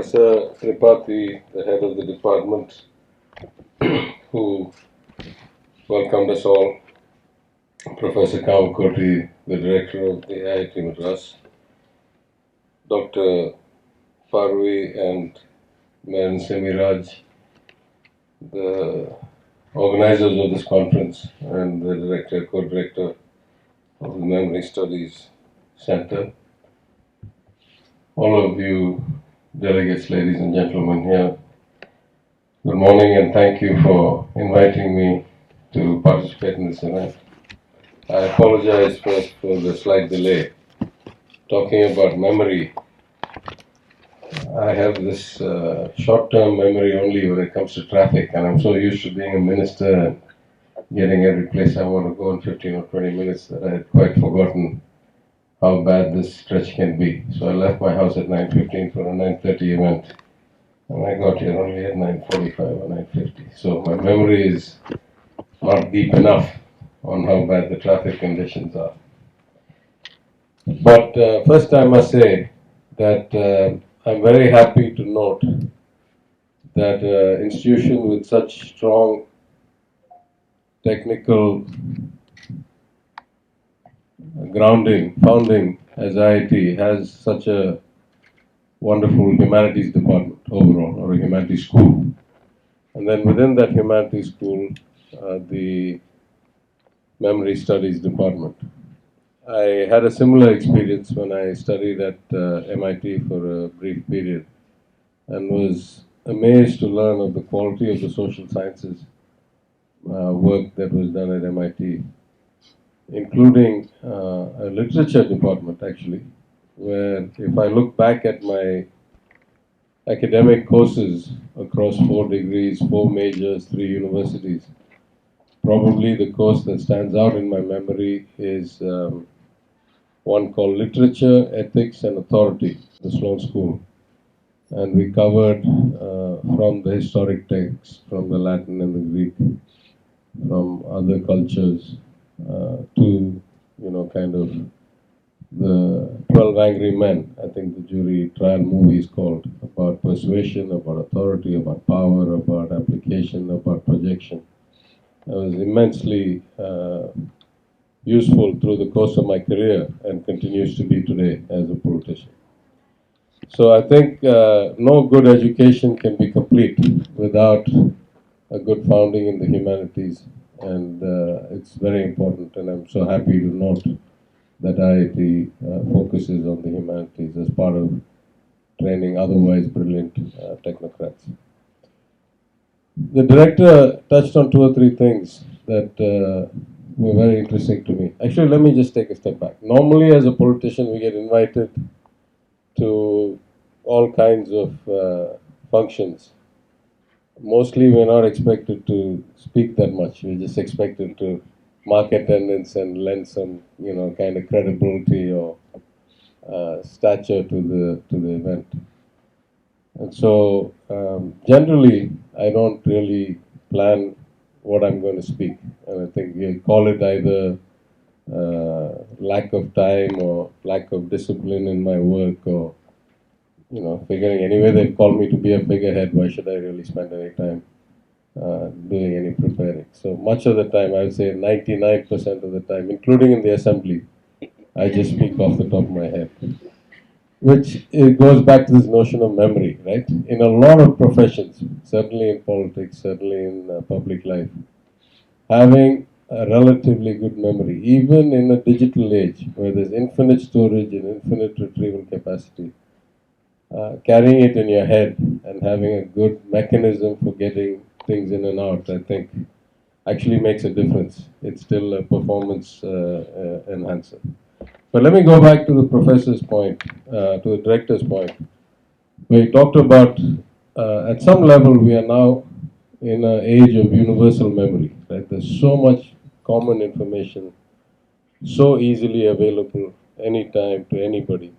Professor Tripathi, the head of the department, who welcomed us all, Professor Kamakoti, the director of the IIT Madras, Dr. Parvi and Maran Semiraj, the organizers of this conference, and the director, co-director of the Memory Studies Center, all of you delegates, ladies and gentlemen here, good morning and thank you for inviting me to participate in this event. I apologize first for the slight delay. Talking about memory, I have this short-term memory only when it comes to traffic, and I'm so used to being a minister and getting every place I want to go in 15 or 20 minutes that I had quite forgotten how bad this stretch can be. So I left my house at 9:15 for a 9:30 event, and I got here only at 9:45 or 9:50. So my memory is not deep enough on how bad the traffic conditions are. But first I must say that I'm very happy to note that an institution with such strong technical founding as IIT has such a wonderful humanities department overall, or a humanities school. And then within that humanities school, the memory studies department. I had a similar experience when I studied at MIT for a brief period and was amazed to learn of the quality of the social sciences work that was done at MIT, including a literature department actually, where if I look back at my academic courses across 4 degrees, 4 majors, 3 universities, probably the course that stands out in my memory is one called Literature, Ethics and Authority, the Sloan School. And we covered from the historic texts, from the Latin and the Greek, from other cultures, to, kind of the 12 Angry Men, I think the jury trial movie is called, about persuasion, about authority, about power, about application, about projection. I was immensely useful through the course of my career and continues to be today as a politician. So I think no good education can be complete without a good founding in the humanities, and it's very important, and I'm so happy to note that IIT focuses on the humanities as part of training otherwise brilliant technocrats. The director touched on 2 or 3 things that were very interesting to me. Actually, let me just take a step back. Normally, as a politician, we get invited to all kinds of functions. Mostly, we're not expected to speak that much. We're just expected to mark attendance and lend some, kind of credibility or stature to the event. And so, generally, I don't really plan what I'm going to speak. And I think you call it either lack of time or lack of discipline in my work, or, figuring anyway they've called me to be a figurehead, why should I really spend any time doing any preparing? So much of the time, I would say 99% of the time, including in the assembly, I just speak off the top of my head. Which it goes back to this notion of memory, right? In a lot of professions, certainly in politics, certainly in public life, having a relatively good memory, even in a digital age where there's infinite storage and infinite retrieval capacity, carrying it in your head and having a good mechanism for getting things in and out, I think, actually makes a difference. It's still a performance enhancer. But let me go back to the professor's point, to the director's point, where he talked about, at some level, we are now in an age of universal memory. Right? There's so much common information, so easily available anytime to anybody.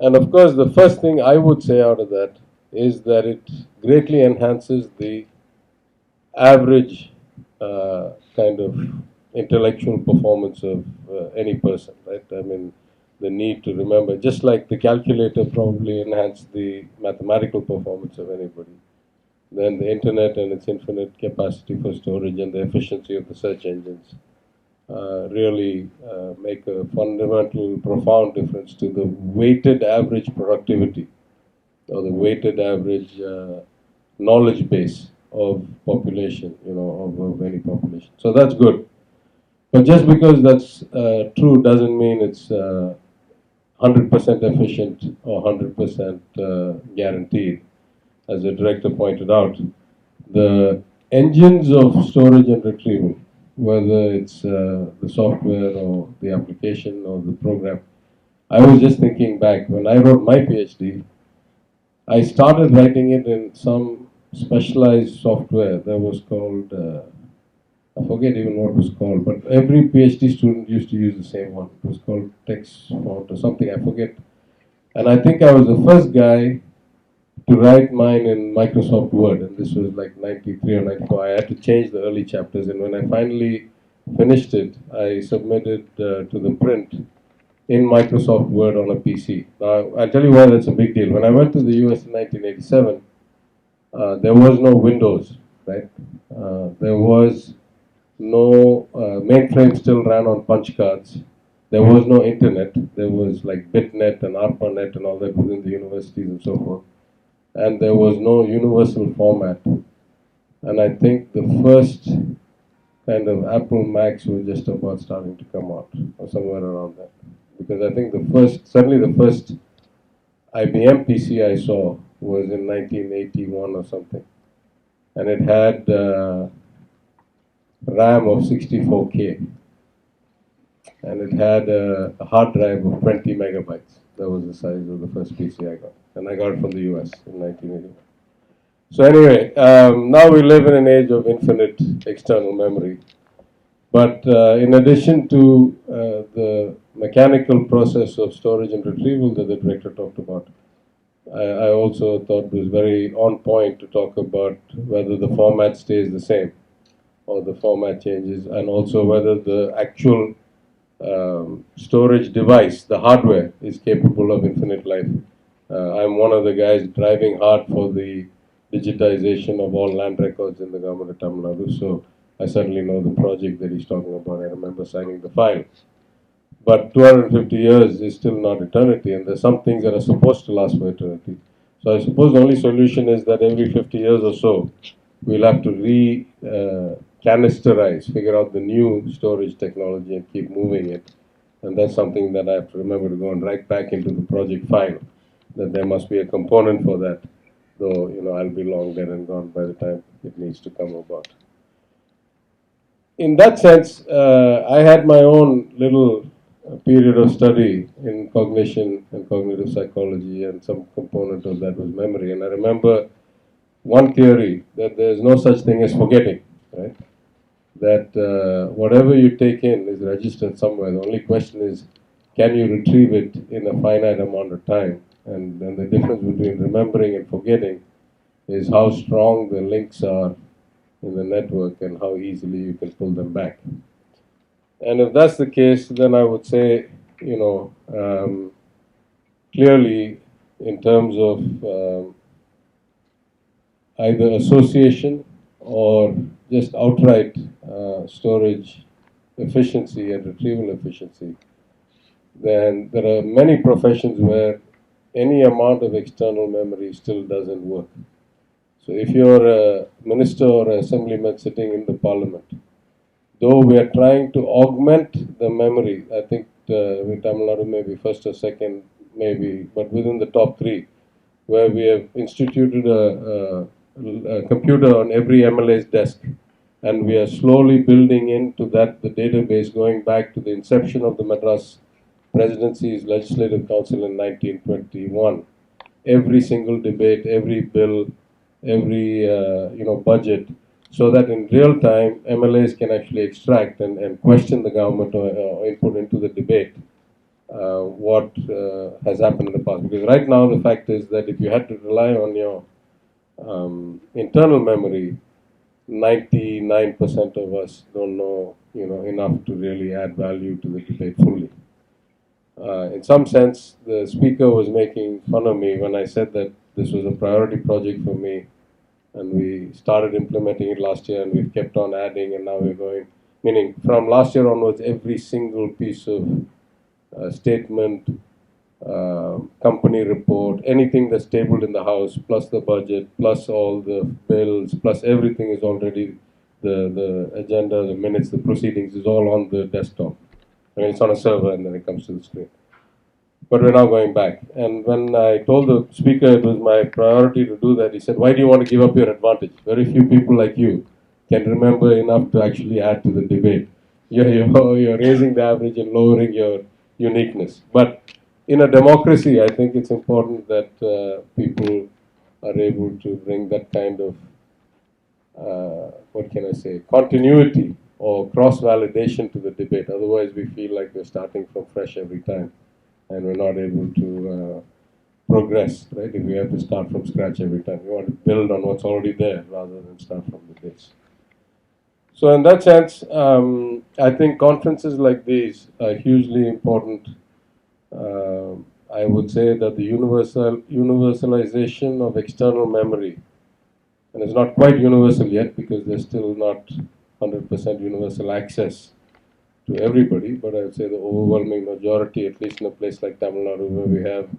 And of course, the first thing I would say out of that is that it greatly enhances the average kind of intellectual performance of any person, right? I mean, the need to remember, just like the calculator probably enhanced the mathematical performance of anybody, then the internet and its infinite capacity for storage and the efficiency of the search engines really make a fundamental, profound difference to the weighted average productivity or the weighted average knowledge base of population, of any population. So that's good. But just because that's true doesn't mean it's 100% efficient or 100% guaranteed. As the director pointed out, the engines of storage and retrieval, whether it's the software or the application or the program. I was just thinking back when I wrote my PhD, I started writing it in some specialized software that was called, I forget even what it was called, but every PhD student used to use the same one. It was called text font or something, I forget. And I think I was the first guy to write mine in Microsoft Word, and this was like 93 or 94. I had to change the early chapters, and when I finally finished it, I submitted to the print in Microsoft Word on a PC. Now, I'll tell you why that's a big deal. When I went to the US in 1987, there was no Windows, right? There was no mainframe still ran on punch cards. There was no internet. There was like BitNet and ARPANET and all that within the universities and so forth. And there was no universal format. And I think the first kind of Apple Macs were just about starting to come out, or somewhere around that. Because I think certainly the first IBM PC I saw was in 1981 or something. And it had RAM of 64K. And it had a hard drive of 20 megabytes. That was the size of the first PC I got. And I got it from the US in 1981. So anyway, now we live in an age of infinite external memory. But in addition to the mechanical process of storage and retrieval that the director talked about, I also thought it was very on point to talk about whether the format stays the same or the format changes, and also whether the actual storage device, the hardware, is capable of infinite life. I'm one of the guys driving hard for the digitization of all land records in the government of Tamil Nadu, so I certainly know the project that he's talking about. I remember signing the file. But 250 years is still not eternity, and there's some things that are supposed to last for eternity. So I suppose the only solution is that every 50 years or so, we'll have to canisterize, figure out the new storage technology and keep moving it. And that's something that I have to remember to go and write back into the project file, that there must be a component for that, though, I'll be long dead and gone by the time it needs to come about. In that sense, I had my own little period of study in cognition and cognitive psychology, and some component of that was memory. And I remember one theory, that there's no such thing as forgetting, right? That whatever you take in is registered somewhere. The only question is, can you retrieve it in a finite amount of time? And then the difference between remembering and forgetting is how strong the links are in the network and how easily you can pull them back. And if that's the case, then I would say, clearly in terms of either association or just outright storage efficiency and retrieval efficiency, then there are many professions where any amount of external memory still doesn't work. So if you're a minister or an assemblyman sitting in the parliament, though we are trying to augment the memory, I think Tamil Nadu may be first or second, maybe, but within the top three, where we have instituted a computer on every MLA's desk, and we are slowly building into that the database going back to the inception of the Madras Presidency's Legislative Council in 1921. Every single debate, every bill, every budget, so that in real time MLAs can actually extract and question the government or input into the debate what has happened in the past. Because right now the fact is that if you had to rely on your internal memory, 99% of us don't know enough to really add value to the debate fully. In some sense, the speaker was making fun of me when I said that this was a priority project for me, and we started implementing it last year, and we've kept on adding, and now we're going. Meaning, from last year onwards, every single piece of statement, company report, anything that's tabled in the House, plus the budget, plus all the bills, plus everything is already the agenda, the minutes, the proceedings is all on the desktop. I mean, it's on a server and then it comes to the screen. But we're now going back. And when I told the speaker it was my priority to do that, he said, "Why do you want to give up your advantage? Very few people like you can remember enough to actually add to the debate. You're raising the average and lowering your uniqueness." But in a democracy, I think it's important that people are able to bring that kind of, what can I say, continuity or cross-validation to the debate. Otherwise, we feel like we're starting from fresh every time, and we're not able to progress, right? If we have to start from scratch every time, we want to build on what's already there rather than start from the base. So in that sense, I think conferences like these are hugely important. I would say that the universalization of external memory, and it's not quite universal yet because there's still not 100% universal access to everybody, but I would say the overwhelming majority, at least in a place like Tamil Nadu, where we have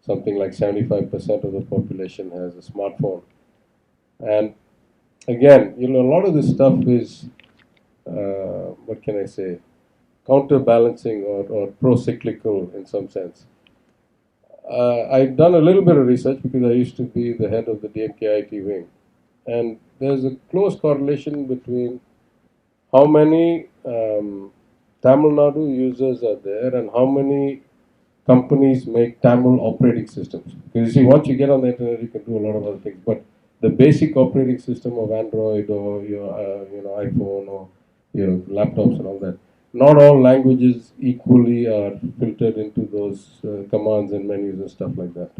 something like 75% of the population has a smartphone. And again, a lot of this stuff is, what can I say, counterbalancing or pro-cyclical in some sense. I've done a little bit of research because I used to be the head of the DMK-IT wing. And there's a close correlation between how many Tamil Nadu users are there and how many companies make Tamil operating systems. Because you see, once you get on the internet, you can do a lot of other things. But the basic operating system of Android or your iPhone or your laptops and all that, not all languages equally are filtered into those commands and menus and stuff like that.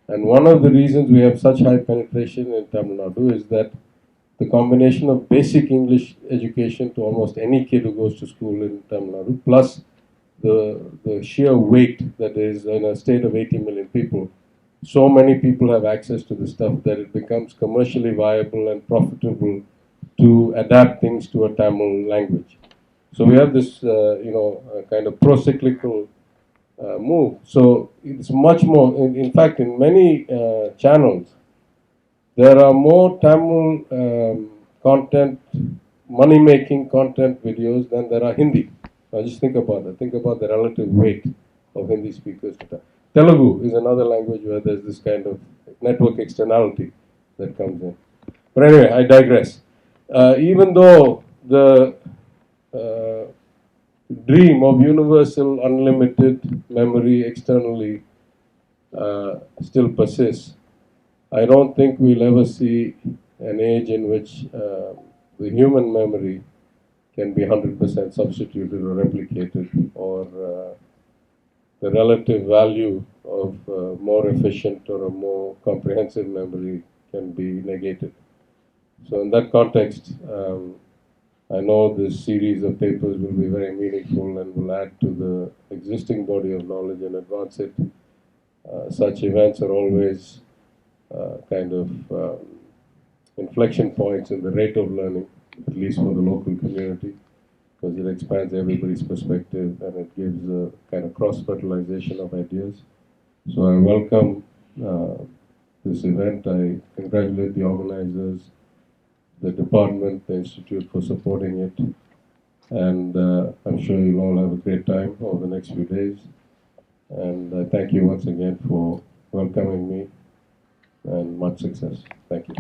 And one of the reasons we have such high penetration in Tamil Nadu is that the combination of basic English education to almost any kid who goes to school in Tamil Nadu, plus the sheer weight that is in a state of 80 million people, so many people have access to the stuff that it becomes commercially viable and profitable to adapt things to a Tamil language. So we have this, kind of pro-cyclical move. So it's much more, in fact, in many channels, there are more Tamil content, money-making content videos than there are Hindi. Now just think about that. Think about the relative weight of Hindi speakers. Telugu is another language where there's this kind of network externality that comes in. But anyway, I digress. Even though the dream of universal unlimited memory externally still persists, I don't think we'll ever see an age in which the human memory can be 100% substituted or replicated, or the relative value of more efficient or a more comprehensive memory can be negated. So in that context, I know this series of papers will be very meaningful and will add to the existing body of knowledge and advance it. Such events are always kind of inflection points in the rate of learning, at least for the local community, because it expands everybody's perspective and it gives a kind of cross-fertilization of ideas. So I welcome this event. I congratulate the organizers, the department, the institute for supporting it, and I'm sure you'll all have a great time over the next few days. And I thank you once again for welcoming me, and much success. Thank you.